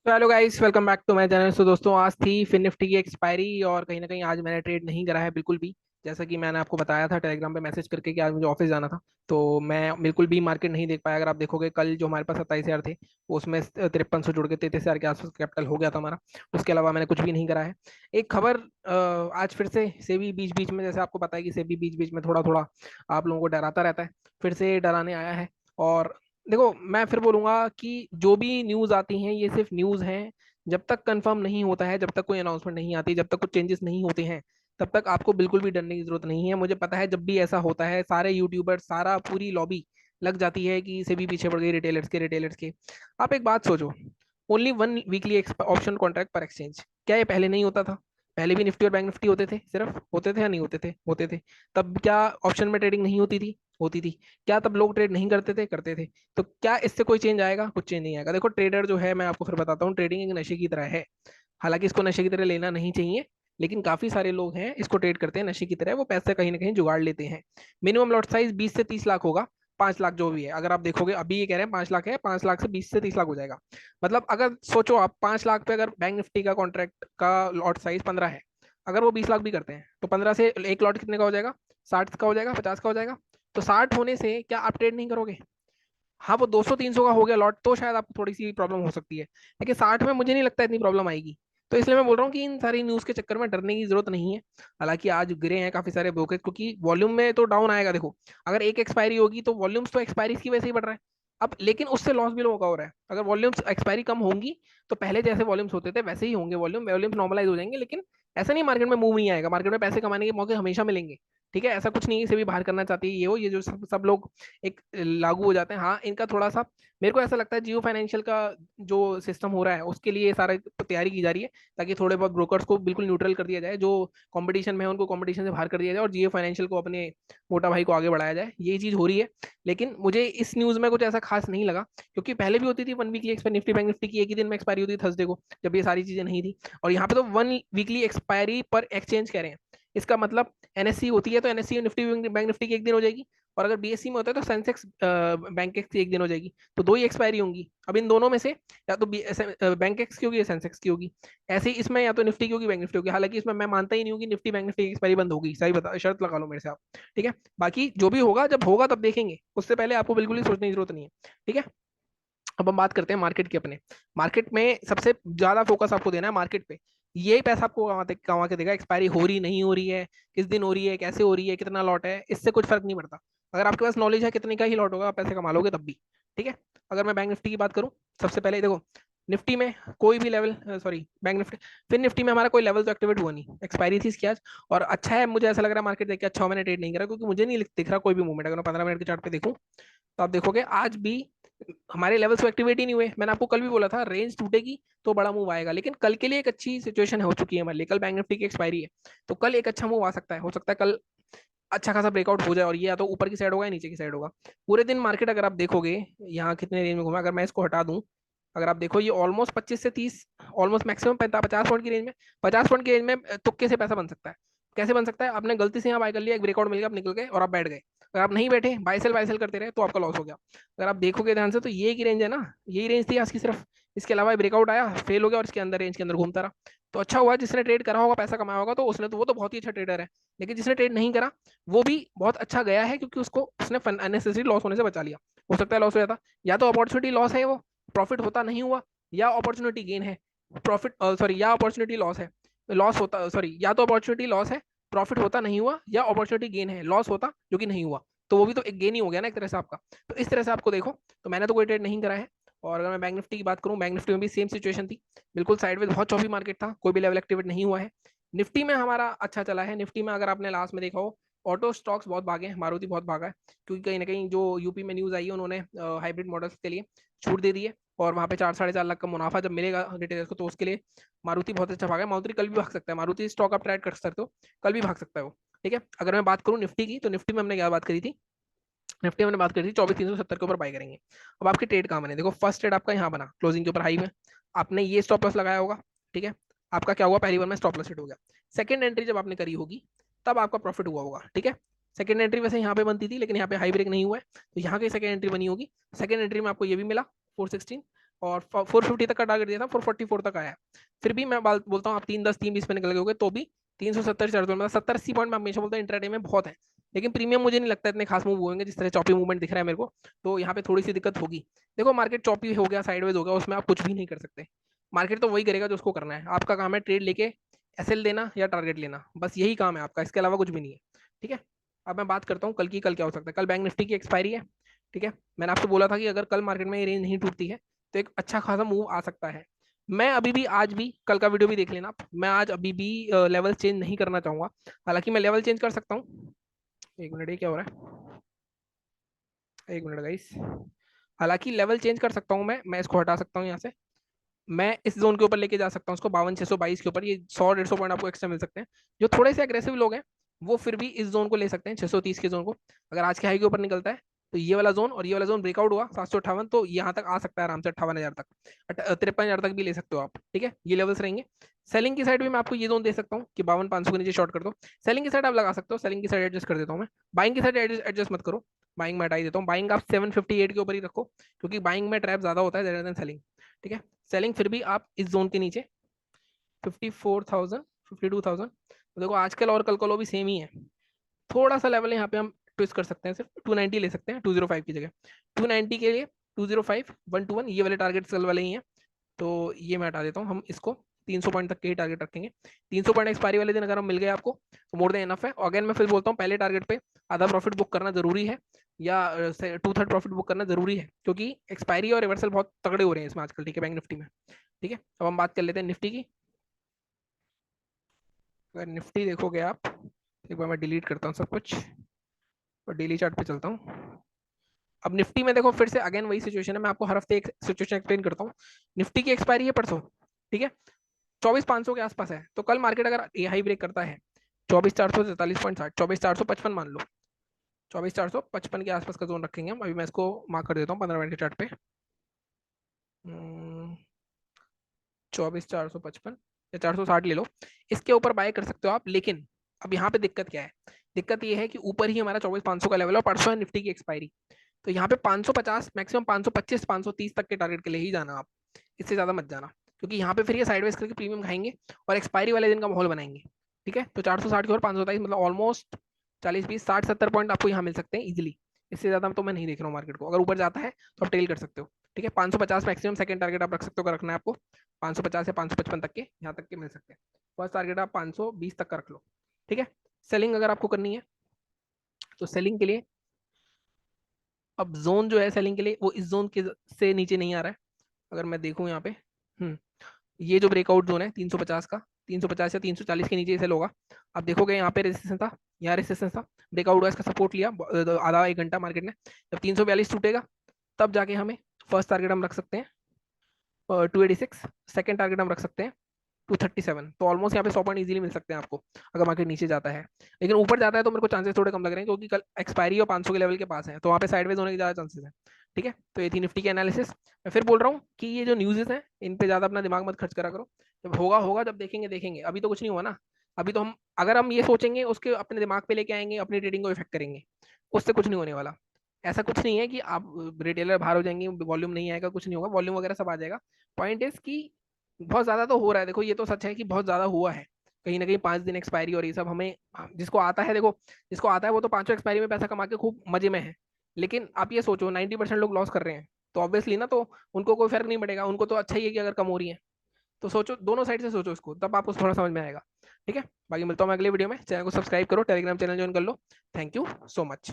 तो hello guys, welcome back to my channel. So दोस्तों, आज थी फिन निफ्टी की एक्सपायरी और कहीं ना कहीं आज मैंने ट्रेड नहीं करा है बिल्कुल भी। जैसा कि मैंने आपको बताया था टेलीग्राम पे मैसेज करके कि आज मुझे ऑफिस जाना था, तो मैं बिल्कुल भी मार्केट नहीं देख पाया। अगर आप देखोगे कल जो हमारे पास 27,000 थे, उसमें 5300 जुड़ के 33,000 के आसपास कैपिटल हो गया था हमारा। उसके अलावा मैंने कुछ भी नहीं करा है। एक खबर आज फिर से सेबी बीच बीच में, जैसे आपको पता है कि सेबी बीच बीच में थोड़ा थोड़ा आप लोगों को डराता रहता है, फिर से डराने आया है। और देखो, मैं फिर बोलूंगा कि जो भी न्यूज आती हैं ये सिर्फ न्यूज हैं। जब तक कंफर्म नहीं होता है, जब तक कोई अनाउंसमेंट नहीं आती, जब तक कुछ चेंजेस नहीं होते हैं, तब तक आपको बिल्कुल भी डरने की जरूरत नहीं है। मुझे पता है जब भी ऐसा होता है सारे यूट्यूबर, सारा पूरी लॉबी लग जाती है कि इसे भी पीछे पड़ गई रिटेलर्स के। आप एक बात सोचो, only one weekly option contract पर एक्सचेंज, क्या ये पहले नहीं होता था? पहले भी निफ्टी और बैंक निफ्टी होते थे, सिर्फ होते थे या नहीं होते थे? होते थे। तब क्या ऑप्शन में ट्रेडिंग नहीं होती थी? होती थी। क्या तब लोग ट्रेड नहीं करते थे? करते थे। तो क्या इससे कोई चेंज आएगा? कुछ चेंज नहीं आएगा। देखो, ट्रेडर जो है, मैं आपको फिर बताता हूँ, ट्रेडिंग एक नशे की तरह है। हालांकि इसको नशे की तरह लेना नहीं चाहिए, लेकिन काफी सारे लोग हैं इसको ट्रेड करते हैं नशे की तरह। वो पैसे कहीं ना कहीं जुगाड़ लेते हैं। मिनिमम लॉट साइज 20 से 30 लाख होगा। 5 लाख जो भी है, अगर आप देखोगे अभी ये कह रहे हैं 5 लाख है, 5 लाख से 20 से 30 लाख हो जाएगा। मतलब अगर सोचो आप 5 लाख पे अगर बैंक निफ्टी का कॉन्ट्रैक्ट का लॉट साइज 15 है, अगर वो 20 लाख भी करते हैं तो 15 से एक लॉट कितने का हो जाएगा? 60 का हो जाएगा, 50 का हो जाएगा। तो 60 होने से क्या आप ट्रेड नहीं करोगे? हाँ, वो 200 300 का हो गया लॉट तो शायद आपको थोड़ी सी प्रॉब्लम हो सकती है, लेकिन 60 में मुझे नहीं लगता इतनी प्रॉब्लम आएगी। तो इसलिए मैं बोल रहा हूँ कि इन सारी न्यूज़ के चक्कर में डरने की जरूरत नहीं है। हालांकि आज गिरे हैं काफी सारे ब्रोकर, क्योंकि वॉल्यूम में तो डाउन आएगा। देखो, अगर एक एक्सपायरी होगी तो वॉल्यूम्स तो एक्सपायरी की वजह से ही बढ़ रहा है। अब लेकिन उससे लॉस भी लोगों का हो रहा है। अगर वॉल्यूम्स एक्सपायरी कम होंगी तो पहले जैसे वॉल्यूम्स होते थे वैसे ही होंगे। वॉल्यूम्स नॉर्मलाइज हो जाएंगे, लेकिन ऐसा नहीं मार्केट में मूव नहीं आएगा। मार्केट में पैसे कमाने के मौके हमेशा मिलेंगे। ठीक है, ऐसा कुछ नहीं है इसे भी बाहर करना चाहती है ये हो, ये जो सब सब लोग एक लागू हो जाते हैं। हाँ, इनका थोड़ा सा मेरे को ऐसा लगता है जियो फाइनेंशियल का जो सिस्टम हो रहा है उसके लिए ये सारा तैयारी की जा रही है, ताकि थोड़े बहुत ब्रोकर्स को बिल्कुल न्यूट्रल कर दिया जाए, जो कंपटीशन में है उनको कंपटीशन से बाहर कर दिया जाए, और जियो फाइनेंशियल को अपने मोटा भाई को आगे बढ़ाया जाए। ये चीज हो रही है। लेकिन मुझे इस न्यूज में कुछ ऐसा खास नहीं लगा, क्योंकि पहले भी होती थी one weekly expiry. Nifty bank Nifty की एक ही दिन में एक्सपायरी होती थी, थर्सडे को, जब ये सारी चीजें नहीं थी। और यहाँ पे तो वन वीकली एक्सपायरी पर एक्सचेंज कह रहे हैं। इसका मतलब एनएससी होती है तो एनएससी निफ्टी बैंक निफ्टी की एक दिन हो जाएगी, और अगर बीएससी में होता है तो सेंसेक्स बैंक की एक दिन हो जाएगी। तो दो ही एक्सपायरी होंगी। अब इन दोनों में से या तो बैंक एक्स की होगी या सेंसेक्स की होगी। ऐसे ही इसमें या तो निफ्टी की होगी बैंक निफ्टी होगी। हालांकि इसमें मैं मानता ही नहीं हूँ कि निफ्टी बैंक निफ्टी की एक्सपायरी बंद होगी। सही बता, शर्त लगा लो मेरे से आप। ठीक है, बाकी जो भी होगा जब होगा तब देखेंगे, उससे पहले आपको बिल्कुल ही सोचने की जरूरत नहीं है। ठीक है, अब हम बात करते हैं मार्केट की। अपने मार्केट में सबसे ज्यादा फोकस आपको देना है मार्केट पे। यही पैसा आपको कमा के देगा। एक्सपायरी हो रही नहीं हो रही है, किस दिन हो रही है, कैसे हो रही है, कितना लॉट है, इससे कुछ फर्क नहीं पड़ता। अगर आपके पास नॉलेज है कितने का ही लॉट होगा, आप पैसे कमा लोगे तब भी। ठीक है, अगर मैं बैंक निफ्टी की बात करूं, सबसे पहले देखो, निफ्टी में कोई भी लेवल, सॉरी बैंक निफ्टी, फिर निफ्टी में हमारा कोई लेवल तो एक्टिवेट हुआ नहीं, एक्सपायरी थी इसकी आज। और अच्छा है, मुझे ऐसा लग रहा है मार्केट देख के अच्छा मैंने ट्रेड नहीं करा, क्योंकि मुझे नहीं दिख रहा कोई भी मूवमेंट। अगर मैं 15 मिनट के चार्ट पे देखूं तो आप देखोगे आज भी हमारे लेवल्स तो एक्टिवेट ही नहीं हुए। मैंने आपको कल भी बोला था रेंज टूटेगी तो बड़ा मूव आएगा, लेकिन कल के लिए एक अच्छी सिचुएशन हो चुकी है हमारे लिए। कल बैंक निफ्टी की एक्सपायरी है, तो कल एक अच्छा मूव आ सकता है। हो सकता है कल अच्छा खासा ब्रेकआउट हो जाए, और ये या तो ऊपर की साइड होगा या नीचे की साइड होगा। पूरे दिन मार्केट अगर आप देखोगे यहाँ कितने रेंज में घूमा, अगर मैं इसको हटा दूं, अगर आप देखो ये ऑलमोस्ट 25 से 30, ऑलमोस्ट मैक्सिमम 50 पॉइंट की रेंज में, 50 पॉइंट की रेंज में तुक्के से पैसा बन सकता है। कैसे बन सकता है? आपने गलती से यहाँ बाय कर लिया, एक ब्रेकआउट मिल गया, आप निकल गए और आप बैठ गए। अगर आप नहीं बैठे, बाय सेल करते रहे, तो आपका लॉस हो गया। अगर आप देखोगे ध्यान से तो ये की रेंज है ना, यही रेंज थी आज की सिर्फ। इसके अलावा ब्रेकआउट आया, फेल हो गया, और इसके अंदर रेंज के अंदर घूमता रहा। तो अच्छा हुआ जिसने ट्रेड करा होगा, पैसा कमाया होगा, तो उसने तो, वो तो बहुत ही अच्छा ट्रेडर है। लेकिन जिसने ट्रेड नहीं करा वो भी बहुत अच्छा गया है, क्योंकि उसको उसने अननेसेसरी लॉस होने से बचा लिया। हो सकता है लॉस हो जाता, या तो अपॉर्चुनिटी लॉस है वो, प्रॉफिट होता नहीं हुआ, या अपॉर्चुनिटी गेन है, प्रॉफिट सॉरी, या अपॉर्चुनिटी लॉस है, लॉस होता, सॉरी, या तो अपॉर्चुनिटी लॉस है, प्रॉफिट होता नहीं हुआ, या अपॉर्चुनिटी गेन है, लॉस होता जो कि नहीं हुआ। तो वो भी तो एक गेन ही हो गया ना एक तरह से आपका। तो इस तरह से आपको देखो। तो मैंने तो कोई ट्रेड नहीं करा है। और अगर मैं बैंक निफ्टी की बात करूं, बैंक निफ्टी में भी सेम सिचुएशन थी, बिल्कुल साइडवेज, बहुत चौपी मार्केट था, कोई भी लेवल एक्टिवेट नहीं हुआ है। निफ्टी में हमारा अच्छा चला है। निफ्टी में अगर आपने लास्ट में देखा हो, ऑटो स्टॉक्स बहुत भागे हैं, मारुति बहुत भागा है, क्योंकि कहीं ना कहीं जो यूपी में न्यूज आई है, उन्होंने हाइब्रिड मॉडल्स के लिए छूट दे दी है, और वहां पे 4 साढ़े 4 लाख का मुनाफा जब मिलेगा रिटेलर्स को, तो उसके लिए मारुति बहुत अच्छा भागा है। मारुति कल भी भाग सकता है, मारुति स्टॉक आप ट्रेड कर सकते हो, कल भी भाग सकता है वो। ठीक है, अगर मैं बात करूं निफ्टी की, तो निफ्टी में हमने क्या बात करी थी? निफ्टी में हमने बात करी थी 24,370 के ऊपर बाय करेंगे। अब आपकी ट्रेड कहाँ बने? देखो, फर्स्ट ट्रेड आपका यहाँ बना क्लोजिंग के ऊपर हाई में, आपने ये स्टॉप लॉस लगाया होगा। ठीक है, आपका क्या हुआ? पहली बार में स्टॉप लॉस हिट हो गया। सेकंड एंट्री जब आपने करी होगी तब आपका प्रॉफिट हुआ होगा। ठीक है, सेकंड एंट्री वैसे यहाँ पे बनती थी, लेकिन यहाँ पे हाई ब्रेक नहीं हुआ है, तो यहाँ की सेकंड एंट्री बनी होगी। सेकंड एंट्री में आपको ये भी मिला 416, और 450 तक का टारगेट दिया था, 444 तक आया। फिर भी मैं बोलता हूँ आप 3-10 3-20 पे निकल गए होगे तो भी 370 400 मतलब 70-80 पॉइंट मैं हमेशा बोलता हूँ इंट्राडे में बहुत है। लेकिन प्रीमियम मुझे नहीं लगता इतने खास मूव होंगे जिस तरह चॉपी मूवमेंट दिख रहा है मेरे को। तो यहाँ पे थोड़ी सी दिक्कत होगी। देखो मार्केट चॉपी हो गया, साइडवेज हो गया, उसमें आप कुछ भी नहीं कर सकते। मार्केट तो वही करेगा जो उसको करना है। आपका काम है ट्रेड लेके एसएल देना या टारगेट लेना, बस यही काम है आपका, इसके अलावा कुछ भी नहीं है। ठीक है। अब मैं बात करता हूँ कल की। कल क्या हो सकता है? कल बैंक निफ्टी की एक्सपायरी है। ठीक है। मैंने आपसे बोला था कि अगर कल मार्केट में ये रेंज नहीं टूटती है तो एक अच्छा खासा मूव आ सकता है। मैं अभी भी आज भी, कल का वीडियो भी देख लेना आप, मैं आज अभी भी लेवल चेंज नहीं करना चाहूंगा। हालांकि मैं लेवल चेंज कर सकता हूँ। एक मिनट, ये क्या हो रहा है? एक मिनट गाइस। हालांकि लेवल चेंज कर सकता हूँ, मैं इसको हटा सकता हूँ यहाँ से। मैं इस जोन के ऊपर लेके जा सकता हूँ उसको, 52,622 के ऊपर। ये 100-150 पॉइंट आपको एक्स्ट्रा मिल सकते हैं। जो थोड़े से अग्रेसिव लोग हैं वो फिर भी इस जोन को ले सकते हैं, 630 के जोन को। अगर आज के हाई के ऊपर निकलता है तो ये वाला जोन और ये वाला जोन ब्रेकआउट हुआ 758, तो यहाँ तक आ सकता है आराम से 58,000 तक, 53,000 तक भी ले सकते हो आप। ठीक है, ये लेवल्स रहेंगे। सेलिंग की साइड भी मैं आपको ये जोन दे सकता हूँ कि 52,500 के नीचे शॉर्ट कर दो। सेलिंग की साइड आप लगा सकते हो, सेलिंग की साइड एडजस्ट कर देता हूँ मैं। बाइंग की साइड एडजस्ट मत करो, बाइंग मैं हटा ही देता हूँ। बाइंग आप 758 के ऊपर ही रखो, क्योंकि बाइंग में ट्रैप ज्यादा होता है देन सेलिंग। ठीक है। सेलिंग फिर भी आप इस जोन के नीचे 54,000 52,000। देखो आजकल और कल कल भी सेम ही है। थोड़ा सा लेवल यहाँ पे हम ट्विस्ट कर सकते हैं, सिर्फ 290 ले सकते हैं 205 की जगह। 290 के लिए 205 121 ये वाले टारगेट कल वाले ही हैं। तो ये मैं हटा देता हूँ, हम इसको 300 पॉइंट तक के ही टारगेट रखेंगे। 300 पॉइंट एक्सपायरी वाले दिन अगर हम मिल गए आपको तो मोर देन एनफ है। अगेन मैं फिर बोलता हूँ पहले टारगेट पे आधा प्रॉफिट बुक करना जरूरी है, या 2/3 प्रॉफिट बुक करना जरूरी है, क्योंकि एक्सपायरी और रिवर्सल बहुत तगड़े हो रहे हैं इसमें आजकल। ठीक है, बैंक निफ्टी में। ठीक है, अब हम बात कर लेते हैं निफ्टी की। अगर निफ्टी देखोगे आप, एक बार मैं डिलीट करता हूँ सब कुछ और डेली चार्ट पे चलता हूँ। अब निफ्टी में देखो फिर से अगेन वही सिचुएशन है, मैं आपको हर हफ्ते एक सिचुएशन एक्सप्लेन करता हूँ। निफ्टी की एक्सपायरी है परसों। ठीक है, 24,500 के आसपास है। तो कल मार्केट अगर ये हाई ब्रेक करता है 24,443.60, 24,455 मान लो, 24,455 के आसपास का जोन रखेंगे हम। अभी मैं इसको मार्क कर देता हूँ 15 मिनट के चार्ट पे। 24,455 या 460 ले लो, इसके ऊपर बाय कर सकते हो आप। लेकिन अब यहाँ पे दिक्कत क्या है? दिक्कत ये है कि ऊपर ही हमारा 24,500 का लेवल है और परसों है निफ्टी की एक्सपायरी। तो यहाँ पे 550 मैक्सिमम 525 530 तक के टारगेट के लिए ही जाना आप, इससे ज्यादा मत जाना, क्योंकि यहाँ पे फिर ये साइडवेज करके प्रीमियम खाएंगे और एक्सपायरी वाले दिन का माहौल बनाएंगे। ठीक है, तो 460 के और 527 मतलब ऑलमोस्ट 40 20 60 70 पॉइंट आपको यहाँ मिल सकते हैं इजिली। इससे ज्यादा तो मैं नहीं देख रहा हूँ मार्केट को। अगर ऊपर जाता है तो आप टेल कर सकते हो। ठीक है, 550 मैक्सिमम सेकंड टारगेट आप रख सकते हो अगर रखना है आपको। 550 या 555 तक के यहाँ तक के मिल सकते हैं। फर्स्ट टारगेट आप 520 तक का रख लो। ठीक है। सेलिंग अगर आपको करनी है तो सेलिंग के लिए अब जोन जो है सेलिंग के लिए वो इस जोन के से नीचे नहीं आ रहा है। अगर मैं देखूं यहाँ पे, ये जो ब्रेकआउट जोन है 350 का, 350 या 340 के नीचे सेल होगा। आप देखोगे यहाँ पे रेजिस्टेंस था, यहाँ रेजिस्टेंस था, ब्रेकआउट हुआ, इसका सपोर्ट लिया आधा एक घंटा मार्केट ने। जब 342 टूटेगा तब जाके हमें फर्स्ट टारगेट हम रख सकते हैं 286, सेकंड टारगेट हम रख सकते हैं 237। तो ऑलमोस्ट यहाँ पे 100 पॉइंट इजीली मिल सकते हैं आपको अगर मार्केट नीचे जाता है। लेकिन ऊपर जाता है तो मेरे को चांसेस थोड़े कम लग रहे हैं, क्योंकि कल एक्सपायरी और 500 के लेवल के पास है, तो वहाँ पे साइडवेज होने के ज़्यादा चांसेस है। ठीक है, तो ये थी निफ्टी के एनालिसिस। मैं फिर बोल रहा हूँ कि ये जो न्यूज़ हैं इन पे ज़्यादा अपना दिमाग मत खर्च करा करो। जब होगा होगा, जब देखेंगे देखेंगे। अभी तो कुछ नहीं हुआ ना। अभी तो हम, अगर हम ये सोचेंगे उसके अपने दिमाग पे लेके आएंगे, अपनी ट्रेडिंग को इफेक्ट करेंगे, उससे कुछ नहीं होने वाला। ऐसा कुछ नहीं है कि आप रिटेलर बाहर हो जाएंगे, वॉल्यूम नहीं आएगा, कुछ नहीं होगा, वॉल्यूम वगैरह सब आ जाएगा। पॉइंट इज कि बहुत ज्यादा तो हो रहा है। देखो ये तो सच है कि बहुत ज्यादा हुआ है। कहीं ना कहीं 5 दिन एक्सपायरी और ये सब हमें, जिसको आता है, देखो जिसको आता है वो तो पांचों एक्सपायरी में पैसा कमा के खूब मजे में है। लेकिन आप ये सोचो 90% लोग लॉस कर रहे हैं, तो ऑब्वियसली ना, तो उनको कोई फर्क नहीं पड़ेगा। उनको तो अच्छा ही है कि अगर कम हो रही है। तो सोचो, दोनों साइड से सोचो इसको, तब आपको थोड़ा समझ में आएगा। ठीक है, बाकी मिलता हूँ मैं अगले वीडियो में। चैनल को सब्सक्राइब करो, टेलीग्राम चैनल ज्वाइन कर लो। Thank you so much.